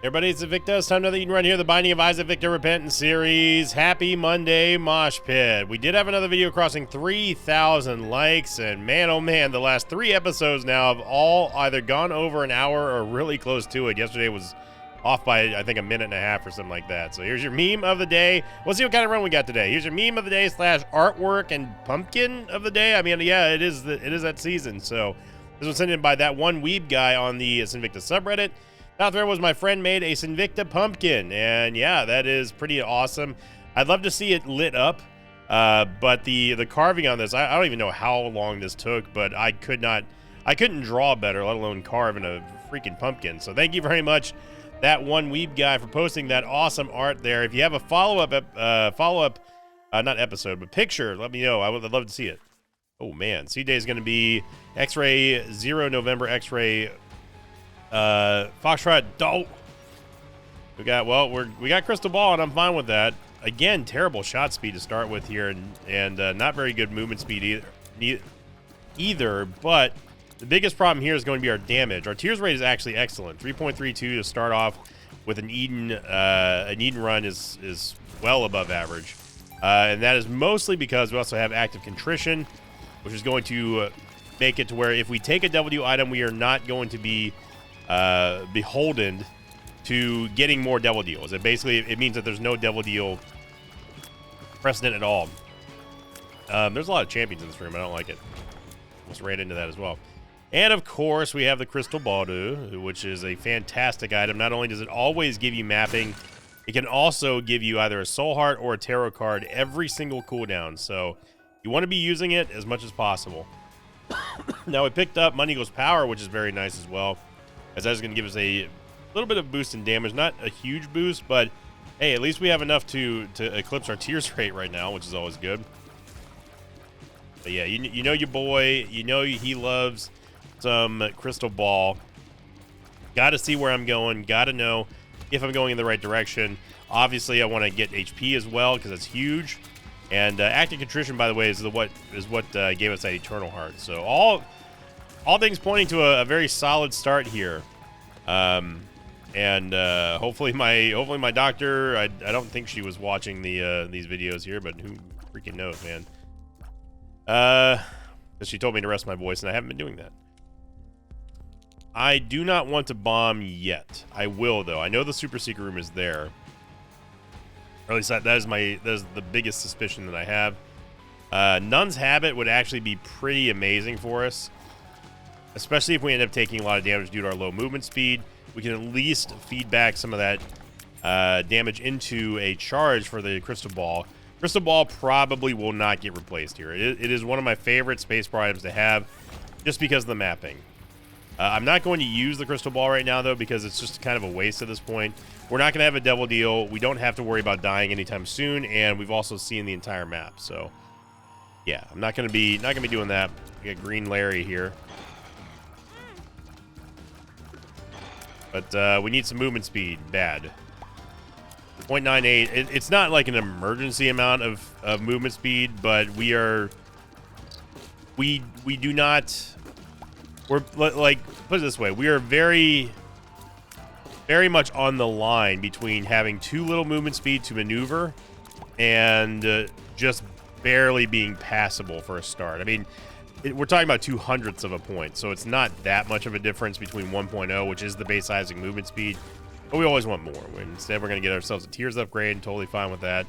Everybody, it's Invicta. It's time to run here, the Binding of Isaac Victor Repentance series. Happy Monday, Mosh Pit. We did have another video crossing 3,000 likes, and man, oh man, the last 3 episodes now have all either gone over an hour or really close to it. Yesterday was off by, I think, a minute and a half or something like that. So here's your meme of the day. We'll see what kind of run we got today. Here's your meme of the day / artwork and pumpkin of the day. I mean, yeah, it is that season. So this was sent in by that one weeb guy on the Sinvicta subreddit. Out there was my friend made a Sinvicta pumpkin, and yeah, that is pretty awesome. I'd love to see it lit up, but the carving on this, I don't even know how long this took, but I couldn't draw better, let alone carve in a freaking pumpkin. So thank you very much, that one weeb guy, for posting that awesome art there. If you have a follow-up, not episode, but picture, let me know. I'd love to see it. Oh man, C-Day is going to be X-Ray 0 November X-Ray Foxtrot Dope. We got Crystal Ball, and I'm fine with that. Again, terrible shot speed to start with here, and not very good movement speed either. But the biggest problem here is going to be our damage. Our tears rate is actually excellent. 3.32 to start off with an Eden run is well above average, and that is mostly because we also have active contrition, which is going to make it to where if we take a W item, we are not going to be beholden to getting more devil deals. It means that there's no devil deal precedent at all. There's a lot of champions in this room. I don't like it. Almost ran into that as well. And of course, we have the Crystal Baldu, which is a fantastic item. Not only does it always give you mapping, it can also give you either a soul heart or a tarot card every single cooldown. So you want to be using it as much as possible. Now we picked up Money Goes Power, which is very nice as well, as that is going to give us a little bit of boost in damage. Not a huge boost, but hey, at least we have enough to eclipse our tears rate right now, which is always good. But yeah, you know your boy, you know he loves some Crystal Ball. Got to see where I'm going. Got to know if I'm going in the right direction. Obviously, I want to get HP as well because it's huge. And active contrition, by the way, is what gave us that Eternal Heart. So all things pointing to a very solid start here. Hopefully my doctor, I don't think she was watching these videos here, but who freaking knows, man. She told me to rest my voice, and I haven't been doing that. I do not want to bomb yet. I will, though. I know the super secret room is there. Or at least that is the biggest suspicion that I have. Nun's Habit would actually be pretty amazing for us, especially if we end up taking a lot of damage due to our low movement speed. We can at least feed back some of that damage into a charge for the Crystal Ball. Crystal Ball probably will not get replaced here. It is one of my favorite spacebar items to have, just because of the mapping. I'm not going to use the Crystal Ball right now, though, because it's just kind of a waste at this point. We're not going to have a devil deal. We don't have to worry about dying anytime soon, and we've also seen the entire map. So, yeah, I'm not going to be doing that. We got Green Larry here, but we need some movement speed bad. 0.98. It's not like an emergency amount of movement speed, but we do not. We're like, put it this way, we are very, very much on the line between having too little movement speed to maneuver and just barely being passable for a start. I mean, we're talking about 0.02 of a point, so it's not that much of a difference between 1.0, which is the base Isaac movement speed, but we always want more. Instead, we're going to get ourselves a tears upgrade, totally fine with that.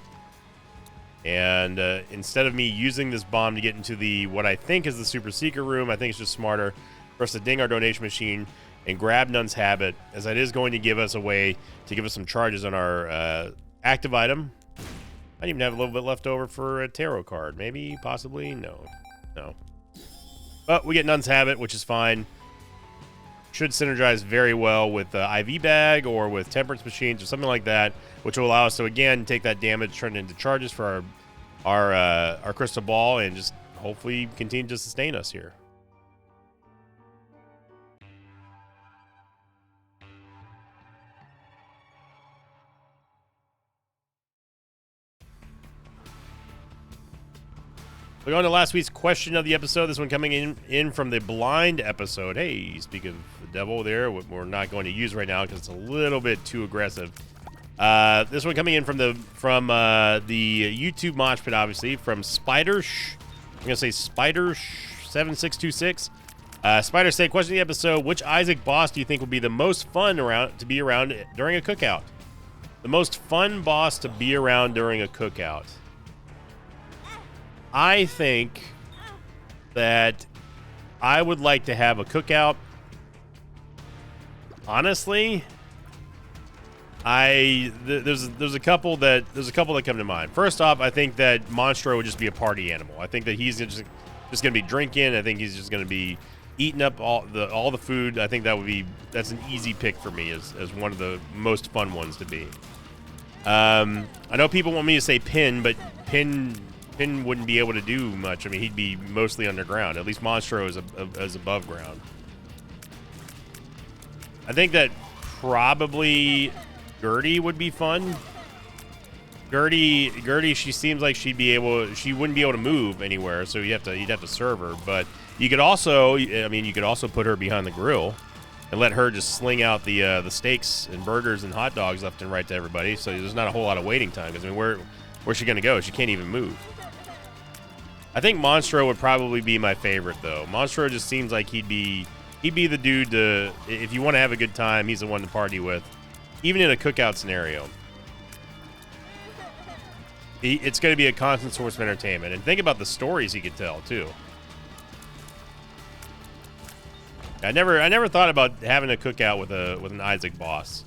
And instead of me using this bomb to get into what I think is the super secret room, I think it's just smarter for us to ding our donation machine and grab Nun's Habit, as that is going to give us a way to give us some charges on our active item. I even have a little bit left over for a tarot card. Maybe, possibly, no. But we get Nun's Habit, which is fine. Should synergize very well with IV Bag or with Temperance Machines or something like that, which will allow us to, again, take that damage, turn it into charges for our Crystal Ball, and just hopefully continue to sustain us here. We're going to last week's question of the episode. This one coming in from the blind episode. Hey, speak of the devil there, what we're not going to use right now because it's a little bit too aggressive. This one coming in from the YouTube Mosh Pit, obviously, from Spidersh. I'm going to say Spidersh7626. Spider say, question of the episode, which Isaac boss do you think would be the most fun to be around during a cookout? The most fun boss to be around during a cookout. I think that I would like to have a cookout. Honestly, there's a couple that come to mind. First off, I think that Monstro would just be a party animal. I think that he's just gonna be drinking. I think he's just gonna be eating up all the food. I think that's an easy pick for me as one of the most fun ones to be. I know people want me to say Pin, but Pin wouldn't be able to do much. I mean, he'd be mostly underground. At least Monstro is above ground. I think that probably Gertie would be fun. Gertie, she seems like she wouldn't be able to move anywhere, so you'd have to serve her. But you could also put her behind the grill and let her just sling out the steaks and burgers and hot dogs left and right to everybody. So there's not a whole lot of waiting time. Because I mean, where's she gonna go? She can't even move. I think Monstro would probably be my favorite, though. Monstro just seems like he'd be the dude to, if you want to have a good time, he's the one to party with, even in a cookout scenario. It's going to be a constant source of entertainment, and think about the stories he could tell too. I never thought about having a cookout with an Isaac boss.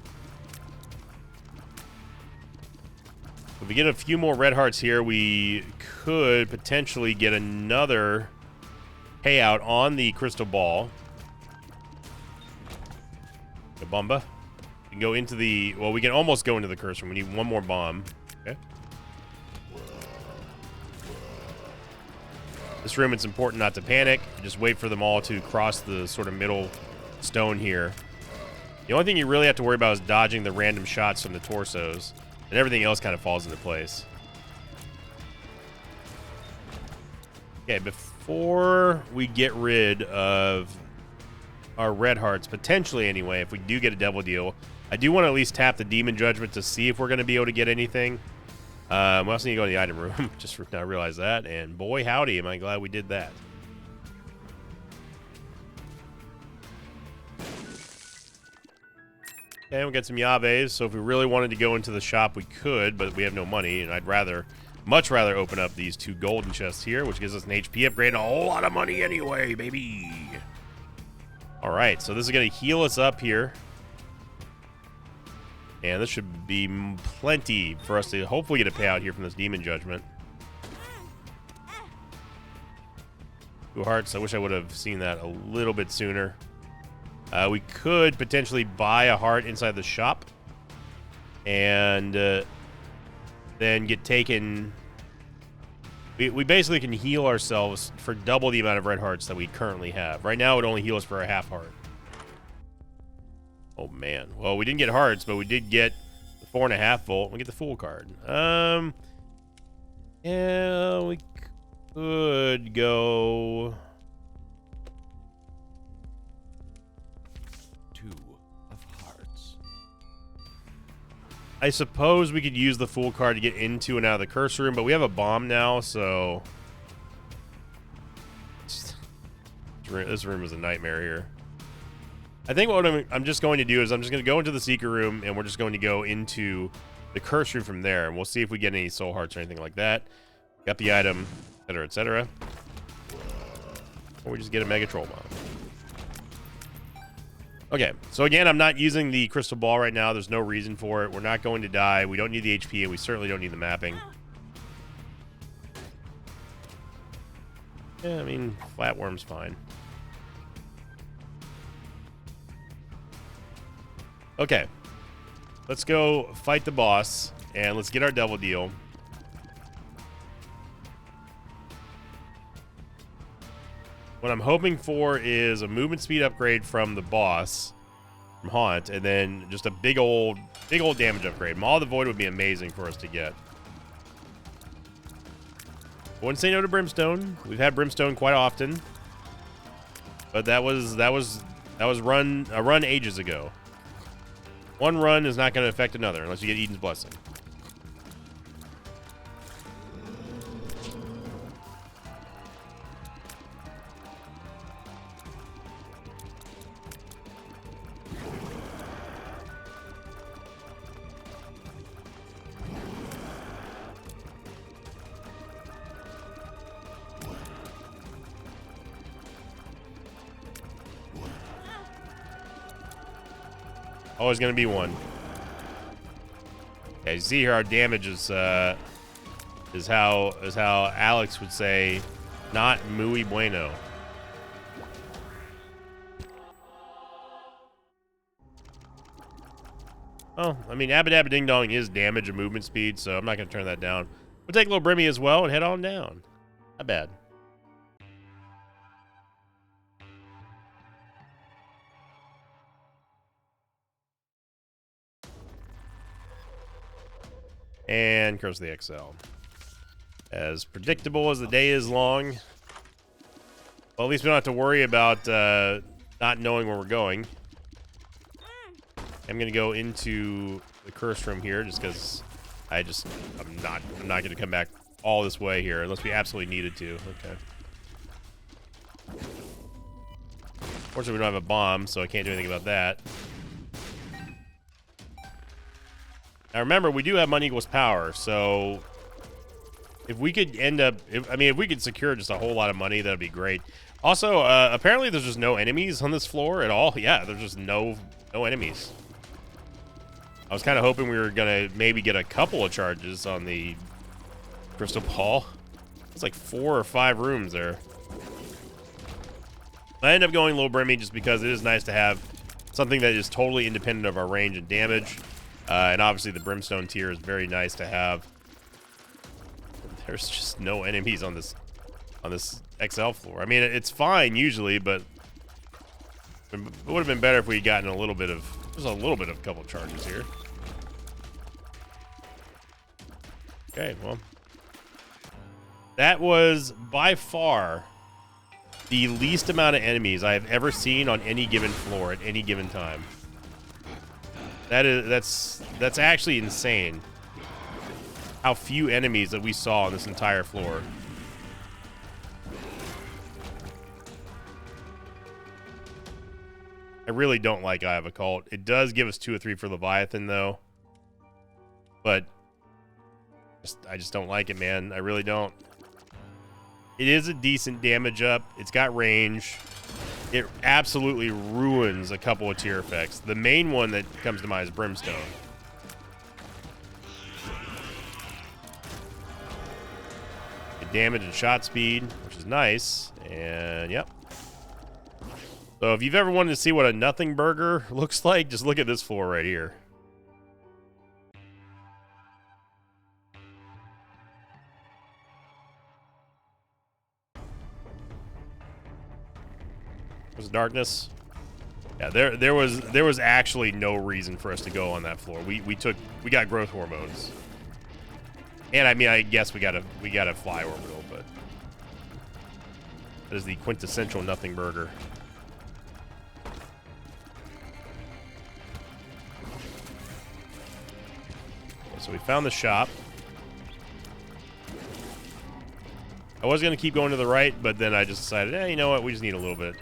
If we get a few more red hearts here, we could potentially get another payout on the crystal ball. The bomba. We can go into we can almost go into the curse room. We need one more bomb. Okay. This room, it's important not to panic. Just wait for them all to cross the sort of middle stone here. The only thing you really have to worry about is dodging the random shots from the torsos. And everything else kind of falls into place. Okay, before we get rid of our red hearts, potentially anyway, if we do get a devil deal, I do want to at least tap the demon judgment to see if we're going to be able to get anything. We also need to go to the item room. Just now realized that, and boy howdy, am I glad we did that. Okay, we got some Yaves, so if we really wanted to go into the shop, we could, but we have no money, and I'd much rather open up these 2 golden chests here, which gives us an HP upgrade and a whole lot of money anyway, baby. All right, so this is going to heal us up here. And this should be plenty for us to hopefully get a payout here from this demon judgment. 2 hearts. I wish I would have seen that a little bit sooner. We could potentially buy a heart inside the shop and then get taken. We basically can heal ourselves for double the amount of red hearts that we currently have. Right now, it would only heal us for a half heart. Oh, man. Well, we didn't get hearts, but we did get the 4.5 volt. We get the Fool card. Yeah, we could go 2 of hearts. I suppose we could use the Fool card to get into and out of the curse room, but we have a bomb now, so this room is a nightmare here. I think what I'm just going to do is I'm just going to go into the secret room, and we're just going to go into the curse room from there, and we'll see if we get any soul hearts or anything like that. Got the item, etc., etc. Or we just get a Mega Troll Bomb. Okay, so again, I'm not using the crystal ball right now. There's no reason for it. We're not going to die. We don't need the HP, and we certainly don't need the mapping. Yeah, I mean, Flatworm's fine. Okay, let's go fight the boss, and let's get our devil deal. What I'm hoping for is a movement speed upgrade from the boss, from Haunt, and then just a big old damage upgrade. Maw of the Void would be amazing for us to get. I wouldn't say no to Brimstone. We've had Brimstone quite often, but that was a run ages ago. One run is not going to affect another unless you get Eden's Blessing. Always going to be one. Yeah, you see here our damage is how Alex would say, not muy bueno. Oh, I mean, Abba Dabba Ding Dong is damage and movement speed, so I'm not going to turn that down. We'll take little Brimmy as well and head on down. Not bad. And Curse of the XL. As predictable as the day is long, well, at least we don't have to worry about not knowing where we're going. I'm gonna go into the curse room here just because I'm not gonna come back all this way here unless we absolutely needed to. Okay. Fortunately, we don't have a bomb, so I can't do anything about that. Now remember, we do have money equals power, so if we could if we could secure just a whole lot of money, that'd be great. Also, apparently there's just no enemies on this floor at all. Yeah, there's just no enemies. I was kind of hoping we were gonna maybe get a couple of charges on the crystal ball. It's like 4 or 5 rooms there. I end up going low Brimmy just because it is nice to have something that is totally independent of our range and damage. And obviously the Brimstone tier is very nice to have. There's just no enemies on this XL floor. I mean, it's fine usually, but it would have been better if we had gotten a little bit of couple charges here. Okay, well, that was by far the least amount of enemies I have ever seen on any given floor at any given time. That's actually insane. How few enemies that we saw on this entire floor. I really don't like Eye of Occult. It does give us 2 or 3 for Leviathan though, but I just don't like it, man. I really don't. It is a decent damage up. It's got range. It absolutely ruins a couple of tier effects. The main one that comes to mind is Brimstone. Good damage and shot speed, which is nice. And yep. So if you've ever wanted to see what a nothing burger looks like, just look at this floor right here. Darkness. Yeah, there was actually no reason for us to go on that floor. We got growth hormones, and I mean, I guess we got a fly orbital, but that is the quintessential nothing burger. Okay, so we found the shop. I was gonna keep going to the right, but then I just decided, you know what? We just need a little bit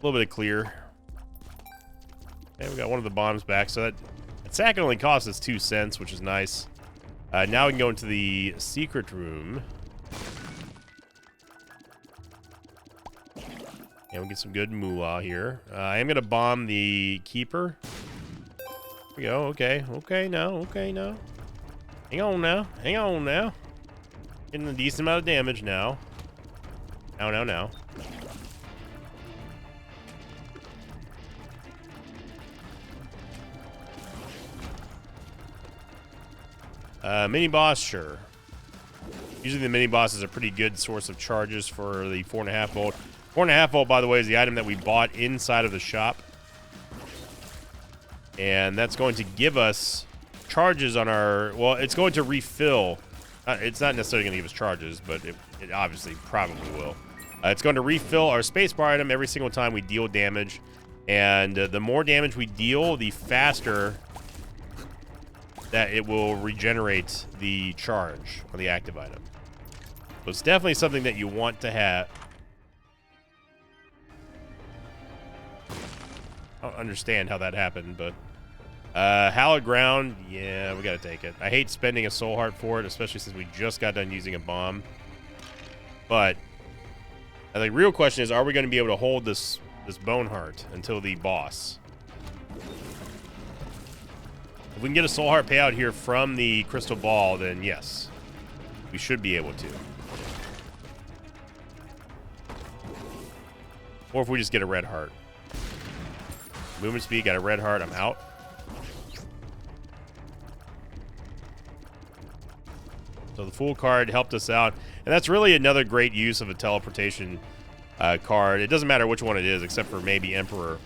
of clear. Okay, we got one of the bombs back, so that sack only cost us 2 cents, which is nice. Now we can go into the secret room. And we get some good moolah here. I am gonna bomb the keeper. There we go. Okay, now. Hang on now. Getting a decent amount of damage now. Now. Mini boss, sure. Usually the mini boss is a pretty good source of charges for the 4.5 volt. 4.5 volt, by the way, is the item that we bought inside of the shop. And that's going to give us charges on our... Well, it's going to refill It's not necessarily going to give us charges, but it obviously probably will. It's going to refill our spacebar item every single time we deal damage. And the more damage we deal, the faster that it will regenerate the charge on the active item. So it's definitely something that you want to have. I don't understand how that happened, but hallowed ground, yeah, we gotta take it. I hate spending a soul heart for it, especially since we just got done using a bomb. But I think the real question is, are we going to be able to hold this bone heart until the boss? If we can get a soul heart payout here from the crystal ball, then yes, we should be able to. Or if we just get a red heart. Movement speed, got a red heart, I'm out. So the Fool card helped us out. And that's really another great use of a teleportation card. It doesn't matter which one it is, except for maybe Emperor,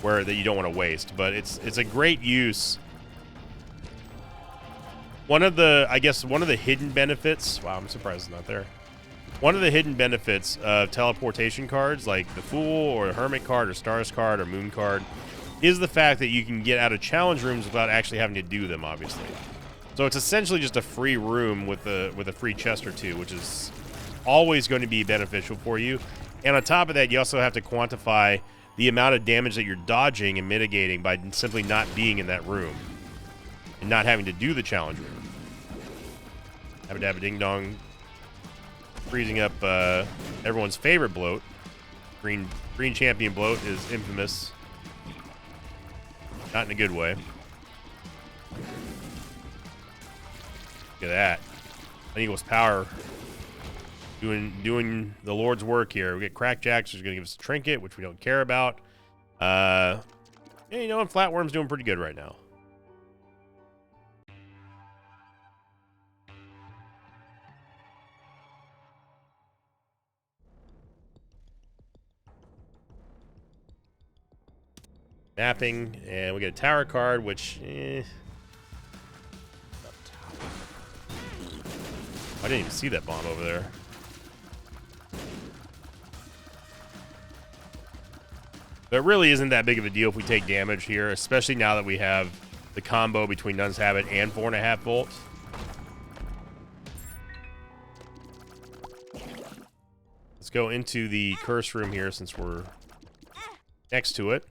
where that you don't want to waste. But it's a great use. One of the hidden benefits. Wow, I'm surprised it's not there. One of the hidden benefits of teleportation cards, like the Fool or the Hermit card or Stars card or Moon card, is the fact that you can get out of challenge rooms without actually having to do them, obviously. So it's essentially just a free room with a free chest or two, which is always going to be beneficial for you. And on top of that, you also have to quantify the amount of damage that you're dodging and mitigating by simply not being in that room and not having to do the challenge room. Dabba dabba ding dong. Freezing up everyone's favorite bloat. Green champion bloat is infamous. Not in a good way. Look at that. Eagle's power doing the Lord's work here. We get Crackjacks, who's going to give us a trinket, which we don't care about. Yeah, you know, and Flatworm's doing pretty good right now. Mapping, and we get a tower card, which, I didn't even see that bomb over there. But it really isn't that big of a deal if we take damage here, especially now that we have the combo between Nun's Habit and 4.5 volts. Let's go into the curse room here since we're next to it.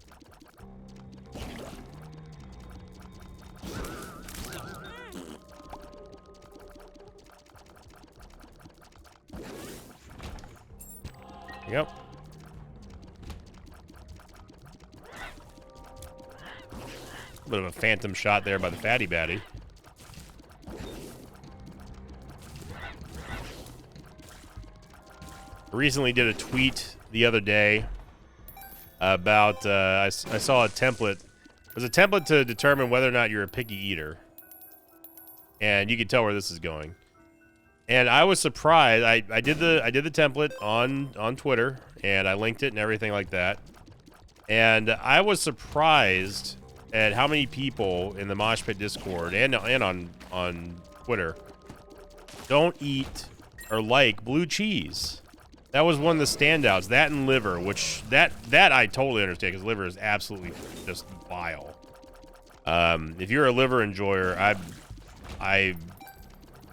Yep. A bit of a phantom shot there by the Fatty Batty. I recently did a tweet the other day about, I saw a template. It was a template to determine whether or not you're a picky eater. And you can tell where this is going. And I was surprised. I did the template on Twitter, and I linked it and everything like that. And I was surprised at how many people in the Mosh Pit Discord and on Twitter don't eat or like blue cheese. That was one of the standouts. That and liver, which that I totally understand because liver is absolutely just vile. If you're a liver enjoyer,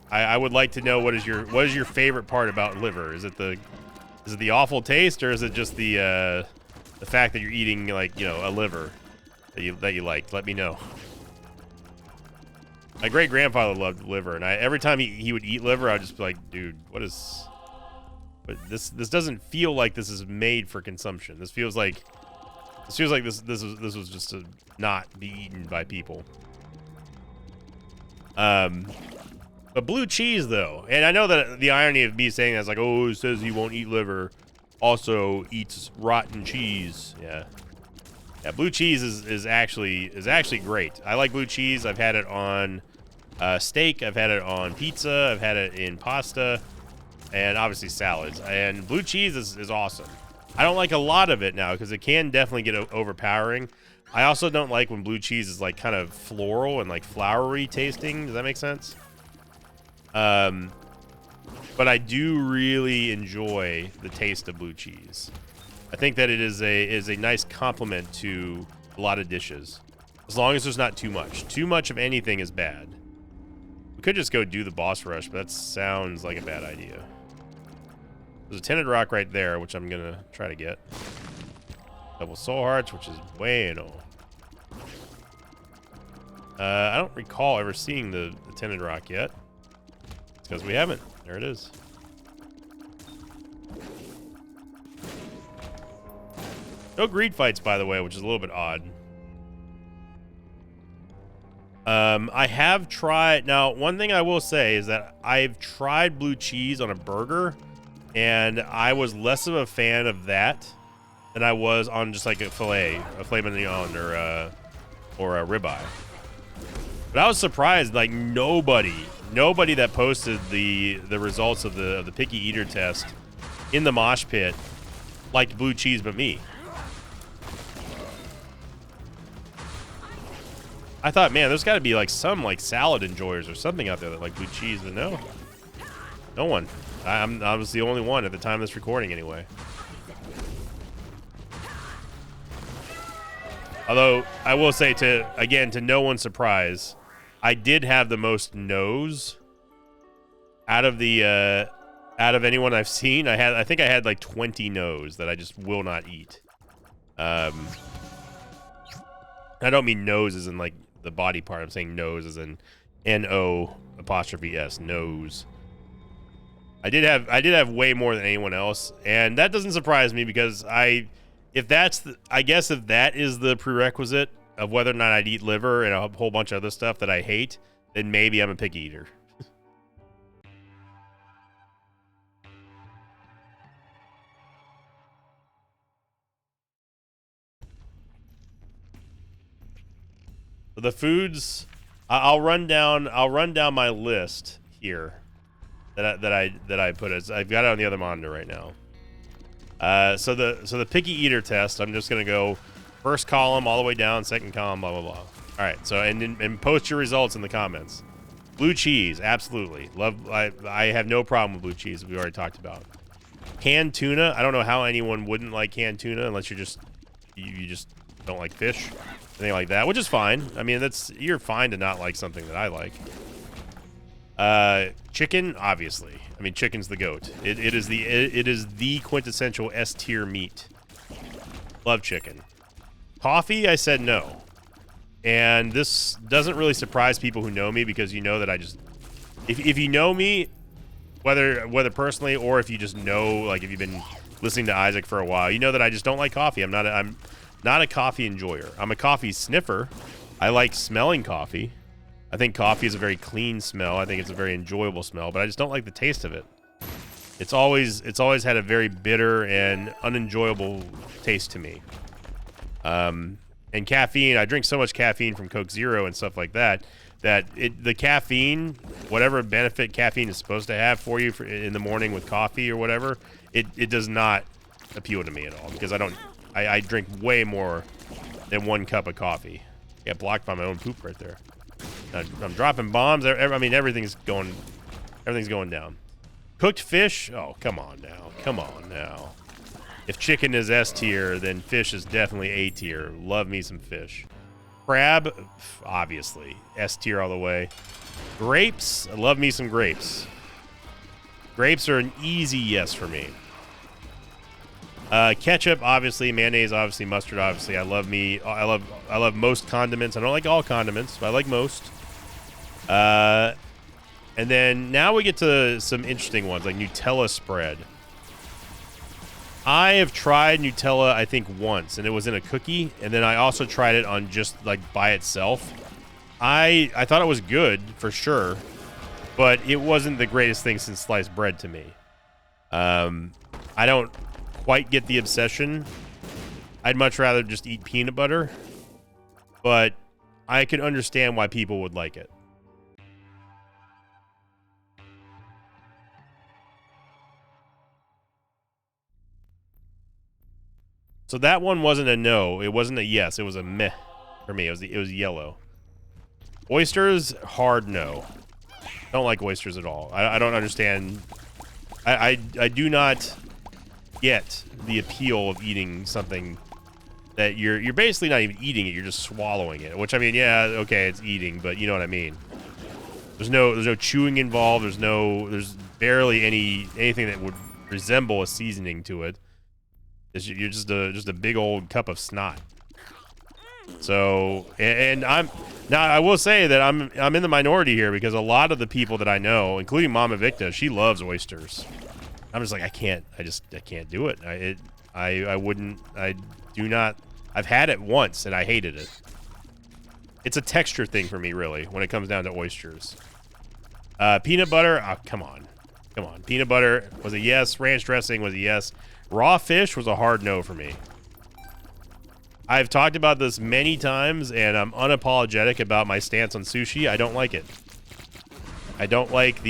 I would like to know what is your favorite part about liver? Is it the awful taste, or is it just the fact that you're eating, like, you know, a liver that you like? Let me know. My great grandfather loved liver, and every time he would eat liver, I'd just be like, dude, what is? But this doesn't feel like this is made for consumption. This feels like this was just to not be eaten by people. But blue cheese, though, and I know that the irony of me saying that is like, oh, it says he won't eat liver, also eats rotten cheese. Yeah, blue cheese is actually great. I like blue cheese. I've had it on steak. I've had it on pizza. I've had it in pasta, and obviously salads. And blue cheese is awesome. I don't like a lot of it now because it can definitely get overpowering. I also don't like when blue cheese is like kind of floral and like flowery tasting. Does that make sense? but I do really enjoy the taste of blue cheese. I think that it is a nice complement to a lot of dishes, as long as there's not too much. Too much of anything is bad. We could just go do the boss rush, but that sounds like a bad idea. There's a tinted rock right there, which I'm gonna try to get. Double soul hearts, which is bueno. I don't recall ever seeing the tinted rock yet. It's because we haven't. There it is. No greed fights, by the way, which is a little bit odd. I have tried... Now, one thing I will say is that I've tried blue cheese on a burger, and I was less of a fan of that than I was on just like a filet mignon, or a ribeye. But I was surprised, like nobody that posted the results of the picky eater test in the mosh pit liked blue cheese but me. I thought, man, there's got to be like some like salad enjoyers or something out there that like blue cheese, but no one. I was the only one at the time of this recording anyway. Although I will say, to no one's surprise, I did have the most no's out of anyone I've seen. I think I had like 20 no's that I just will not eat. I don't mean nose as in like the body part. I'm saying nose as in N-O''S, nose. I did have way more than anyone else, and that doesn't surprise me because I guess if that is the prerequisite of whether or not I'd eat liver and a whole bunch of other stuff that I hate, then maybe I'm a picky eater. The foods, I'll run down my list here that I put as I've got it on the other monitor right now. So the picky eater test, I'm just gonna go first column all the way down, second column, blah blah blah. All right, so and post your results in the comments. Blue cheese, absolutely love. I have no problem with blue cheese. We already talked about. Canned tuna, I don't know how anyone wouldn't like canned tuna unless you just don't like fish. Anything like that, which is fine. I mean, you're fine to not like something that I like. Chicken, obviously. I mean, chicken's the goat. It is the quintessential S tier meat. Love chicken. Coffee, I said no. And this doesn't really surprise people who know me because you know that I just, if you know me, whether personally or if you just know, like if you've been listening to Isaac for a while, you know that I just don't like coffee. I'm not a coffee enjoyer. I'm a coffee sniffer. I like smelling coffee. I think coffee is a very clean smell. I think it's a very enjoyable smell, but I just don't like the taste of it. It's always had a very bitter and unenjoyable taste to me. And caffeine, I drink so much caffeine from Coke Zero and stuff like that, the caffeine, whatever benefit caffeine is supposed to have for you in the morning with coffee or whatever, it does not appeal to me at all because I drink way more than 1 cup of coffee. Get blocked by my own poop right there. I'm dropping bombs. I mean, everything's going down. Cooked fish? Oh, come on now. Come on now. If chicken is S tier, then fish is definitely A tier. Love me some fish. Crab, obviously. S tier all the way. Grapes? I love me some grapes. Grapes are an easy yes for me. Ketchup, obviously. Mayonnaise, obviously. Mustard, obviously. I love most condiments. I don't like all condiments, but I like most. And then now we get to some interesting ones, like Nutella spread. I have tried Nutella, I think, once, and it was in a cookie, and then I also tried it on just, like, by itself. I thought it was good, for sure, but it wasn't the greatest thing since sliced bread to me. I don't quite get the obsession. I'd much rather just eat peanut butter, but I could understand why people would like it. So that one wasn't a no. It wasn't a yes. It was a meh for me. It was yellow. Oysters, hard no. Don't like oysters at all. I don't understand I do not get the appeal of eating something that you're basically not even eating it, you're just swallowing it. Which, I mean, yeah, okay, it's eating, but you know what I mean. There's no chewing involved. There's barely anything that would resemble a seasoning to it. You're just a big old cup of snot. So, and I will say that I'm in the minority here because a lot of the people that I know, including Mama Victa, she loves oysters. I'm just like, I can't do it. I do not. I've had it once and I hated it. It's a texture thing for me, really, when it comes down to oysters. Peanut butter, oh, come on. Peanut butter was a yes. Ranch dressing was a yes. Raw fish was a hard no for me. I've talked about this many times, and I'm unapologetic about my stance on sushi. I don't like it. I don't like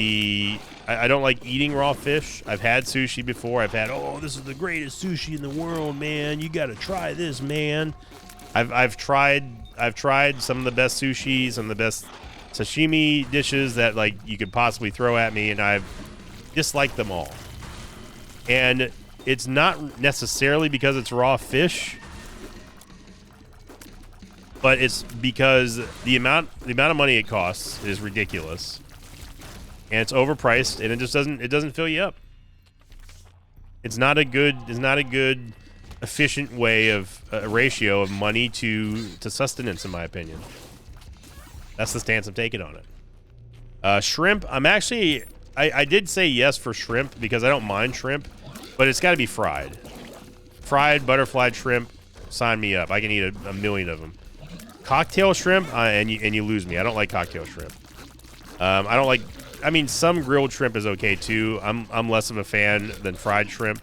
eating raw fish. I've had sushi before. I've had, oh, this is the greatest sushi in the world, man. You got to try this, man. I've tried some of the best sushi, some of the best sashimi dishes that like you could possibly throw at me, and I've disliked them all. And it's not necessarily because it's raw fish, but it's because the amount of money it costs is ridiculous. And it's overpriced, and it doesn't fill you up. It's not a good efficient way of ratio of money to sustenance, in my opinion. That's the stance I'm taking on it. Shrimp, I did say yes for shrimp because I don't mind shrimp, but it's got to be fried. Fried butterfly shrimp, sign me up. I can eat a million of them. Cocktail shrimp, and you lose me. I don't like cocktail shrimp. I don't like. I mean, some grilled shrimp is okay too. I'm less of a fan than fried shrimp.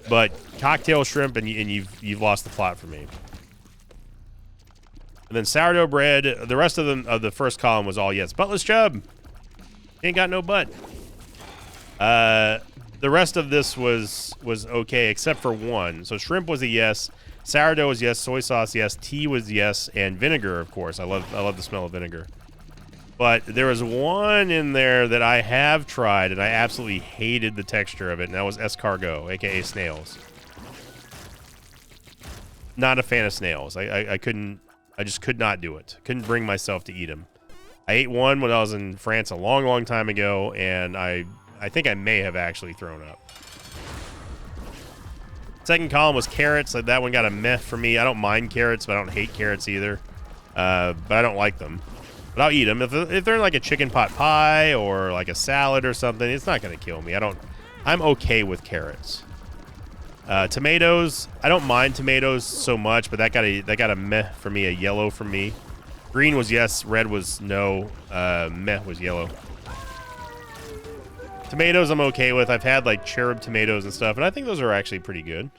But cocktail shrimp, and you've lost the plot for me. And then sourdough bread. The rest of the first column was all yes. Buttless chub. Ain't got no butt. The rest of this was okay except for one. So shrimp was a yes. Sourdough was yes. Soy sauce yes. Tea was yes. And vinegar, of course. I love the smell of vinegar. But there was one in there that I have tried, and I absolutely hated the texture of it, and that was escargot, a.k.a. snails. Not a fan of snails. I just could not do it. Couldn't bring myself to eat them. I ate one when I was in France a long, long time ago, and I think I may have actually thrown up. Second column was carrots. That one got a meh for me. I don't mind carrots, but I don't hate carrots either. But I don't like them. But I'll eat them. If they're in like a chicken pot pie or like a salad or something, it's not going to kill me. I'm okay with carrots. Tomatoes, I don't mind tomatoes so much, but that got a meh for me, a yellow for me. Green was yes, red was no, meh was yellow. Tomatoes I'm okay with. I've had like cherub tomatoes and stuff, and I think those are actually pretty good.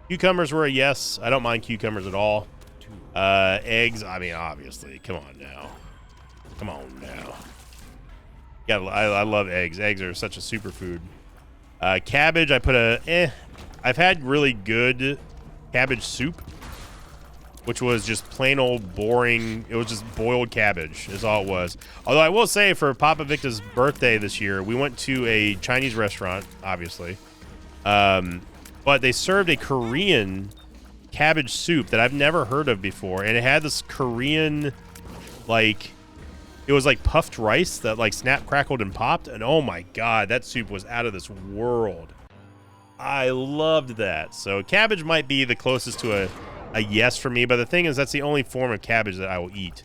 Cucumbers were a yes. I don't mind cucumbers at all. Eggs, I mean, obviously. Come on now. Yeah, I love eggs. Eggs are such a superfood. Cabbage, I put a eh. I've had really good cabbage soup, which was just plain old boring. It was just boiled cabbage is all it was. Although I will say for Papa Victa's birthday this year, we went to a Chinese restaurant, obviously. But they served a Korean cabbage soup that I've never heard of before. And it had this Korean, like, it was like puffed rice that like snap, crackled, and popped. And oh my God, that soup was out of this world. I loved that. So cabbage might be the closest to a yes for me. But the thing is, that's the only form of cabbage that I will eat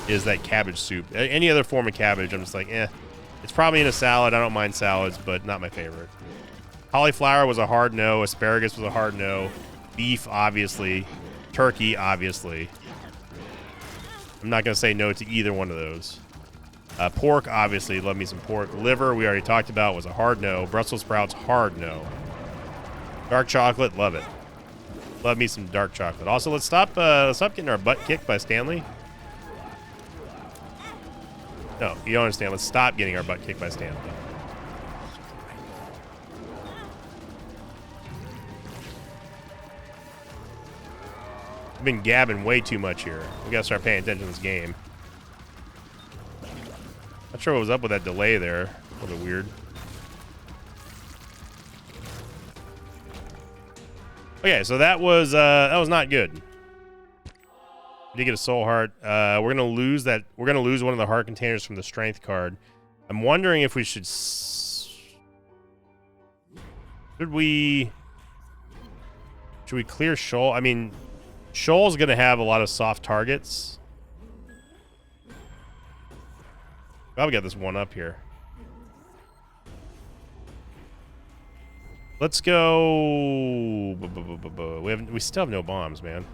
is that cabbage soup. Any other form of cabbage, I'm just like, eh. It's probably in a salad. I don't mind salads, but not my favorite. Cauliflower was a hard no. Asparagus was a hard no. Beef, obviously. Turkey, obviously. I'm not going to say no to either one of those. Pork, obviously. Love me some pork. Liver, we already talked about, was a hard no. Brussels sprouts, hard no. Dark chocolate, love it. Love me some dark chocolate. Also, let's stop getting our butt kicked by Stanley. No, you don't understand. Let's stop getting our butt kicked by Stanley. I've been gabbing way too much here. We gotta start paying attention to this game. Not sure what was up with that delay there. A little bit weird. Okay, so that was not good. We did get a soul heart. We're gonna lose that. We're gonna lose one of the heart containers from the strength card. I'm wondering if we should. Should we clear Shoal? I mean, Shoal's gonna have a lot of soft targets. Probably got this one up here. Let's go. We still have no bombs, man.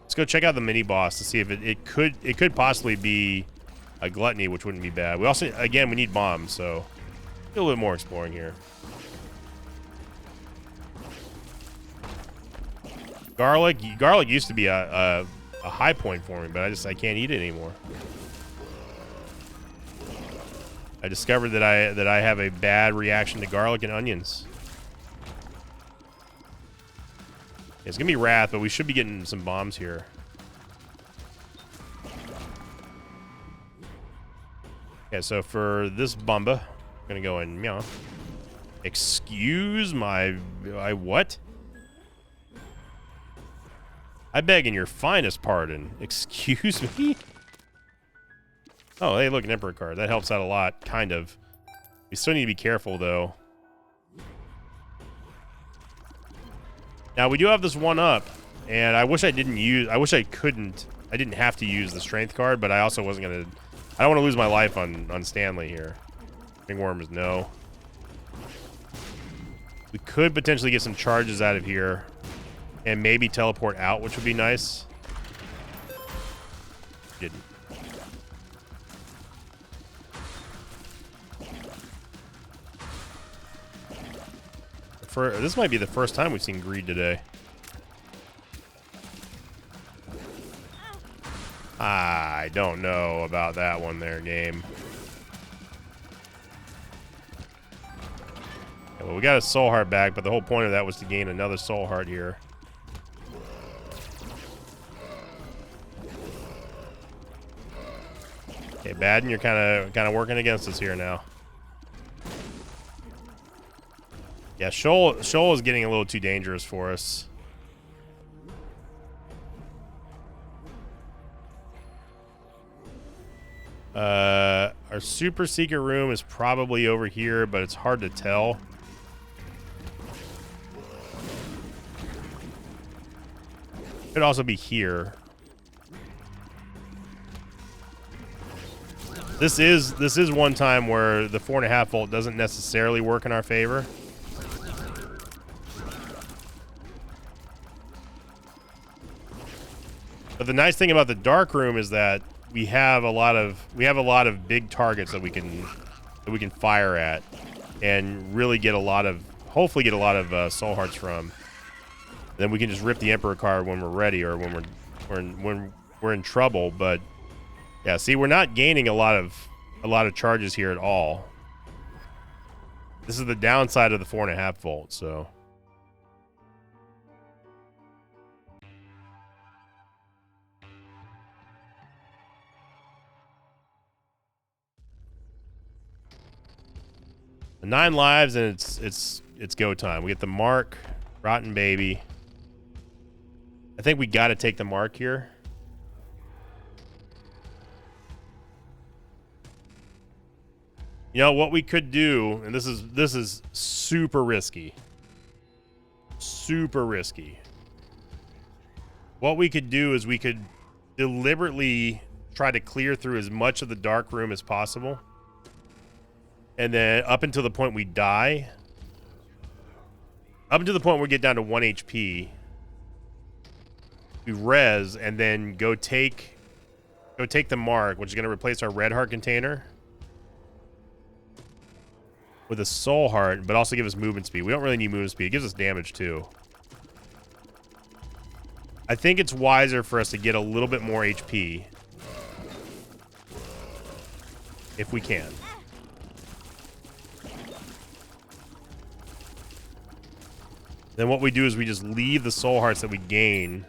Let's go check out the mini boss to see if it could possibly be a gluttony, which wouldn't be bad. We also, again, we need bombs, so do a little bit more exploring here. Garlic used to be a high point for me, but I can't eat it anymore. I discovered that I have a bad reaction to garlic and onions. It's gonna be Wrath, but we should be getting some bombs here. Okay, so for this Bumba, I'm gonna go in meow. Excuse my what? I beg in your finest pardon. Excuse me? Oh, hey, look, an Emperor card. That helps out a lot, kind of. We still need to be careful, though. Now, we do have this one up, and I wish I didn't I didn't have to use the strength card, but I also wasn't going to... I don't want to lose my life on Stanley here. Ringworm is no. We could potentially get some charges out of here, and maybe teleport out, which would be nice. Didn't. This might be the first time we've seen greed today. I don't know about that one there, game. Yeah, well, we got a soul heart back, but the whole point of that was to gain another soul heart here. Okay, Baden, you're kind of working against us here now. Yeah, Shoal is getting a little too dangerous for us. Our super secret room is probably over here, but it's hard to tell. Could also be here. This is one time where the 4.5 volt doesn't necessarily work in our favor. But the nice thing about the dark room is that we have a lot of big targets that we can fire at, and really get a lot of soul hearts from. Then we can just rip the Emperor card when we're ready, or when we're in trouble. But yeah, see, we're not gaining a lot of charges here at all. This is the downside of the 4.5 volt. So. The 9 lives, and it's go time. We get the mark, rotten baby. I think we got to take the mark here. You know what we could do, and this is super risky. Super risky. What we could do is we could deliberately try to clear through as much of the dark room as possible. And then up until the point we die, up until the point where we get down to 1 HP, we res, and then go take the mark, which is going to replace our red heart container with a soul heart, but also give us movement speed. We don't really need movement speed. It gives us damage too. I think it's wiser for us to get a little bit more HP if we can. Then what we do is we just leave the soul hearts that we gain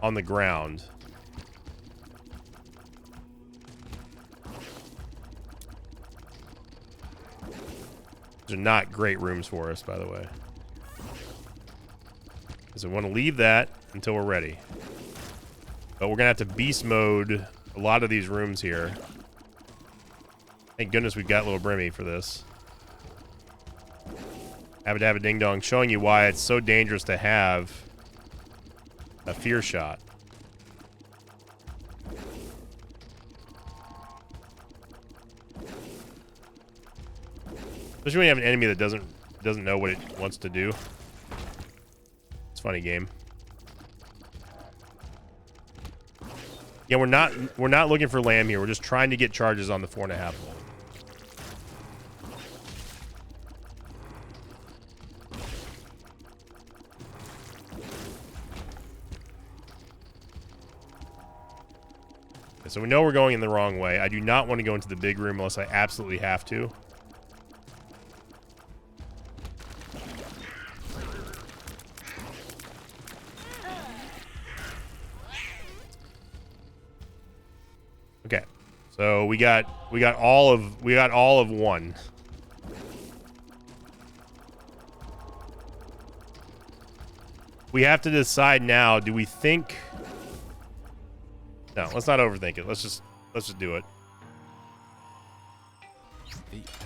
on the ground. These are not great rooms for us, by the way. Because we want to leave that until we're ready. But we're going to have to beast mode a lot of these rooms here. Thank goodness we got Little Brimmy for this. Abba Dabba Ding Dong, showing you why it's so dangerous to have a fear shot. Especially when you have an enemy that doesn't know what it wants to do. It's a funny game. Yeah, we're not looking for lamb here. We're just trying to get charges on the 4.5 volt. Okay, so we know we're going in the wrong way. I do not want to go into the big room unless I absolutely have to. Okay, so we got all of one. We have to decide now. Do we think? No, let's not overthink it. Let's just do it.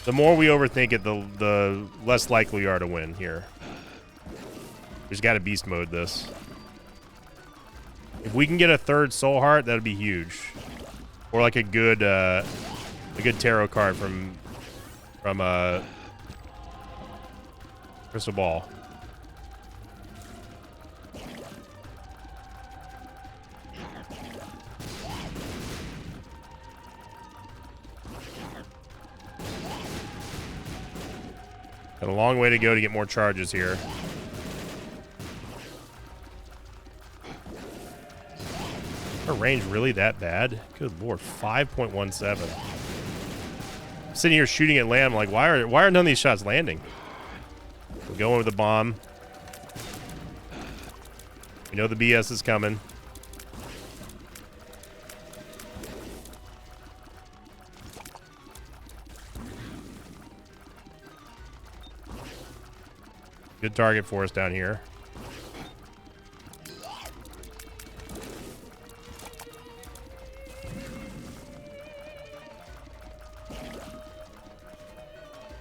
The more we overthink it, the less likely we are to win here. We just got to beast mode this. If we can get a third soul heart, that'd be huge. Or like a good tarot card from Crystal Ball. Got a long way to go to get more charges here. Our range really that bad? Good lord, 5.17. I'm sitting here shooting at land. I'm like, why are none of these shots landing? We're going with the bomb. We know the BS is coming. Good target for us down here.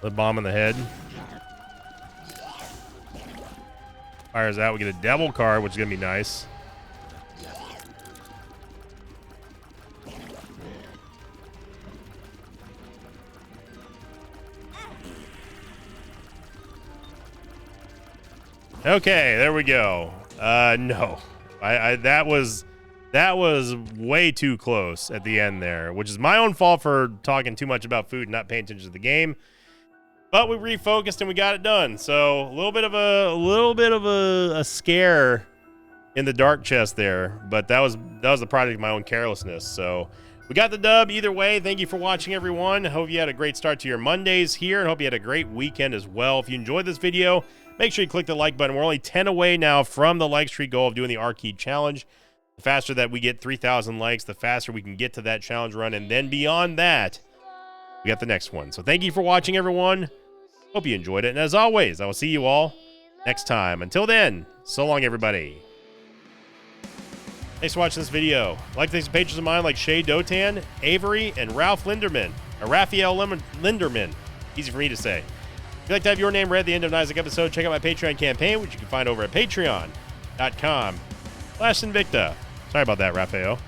The bomb in the head. Fires out. We get a devil card, which is going to be nice. Okay, there we go. No. That was way too close at the end there, which is my own fault for talking too much about food and not paying attention to the game. But we refocused and we got it done. So a little bit of a scare in the dark chest there, but that was the product of my own carelessness. So we got the dub either way. Thank you for watching, everyone. Hope you had a great start to your Mondays here, and hope you had a great weekend as well. If you enjoyed this video, make sure you click the like button. We're only 10 away now from the like streak goal of doing the Arcade Challenge. The faster that we get 3,000 likes, the faster we can get to that challenge run, and then beyond that, we got the next one. So thank you for watching, everyone. Hope you enjoyed it, and as always, I will see you all next time. Until then, so long, everybody. Thanks for watching this video. Like these patrons of mine like Shay Dotan, Avery, and Ralph Linderman. Or Raphael Linderman. Easy for me to say. If you'd like to have your name read at the end of an Isaac episode, check out my Patreon campaign, which you can find over at patreon.com/Invicta. Sorry about that, Raphael.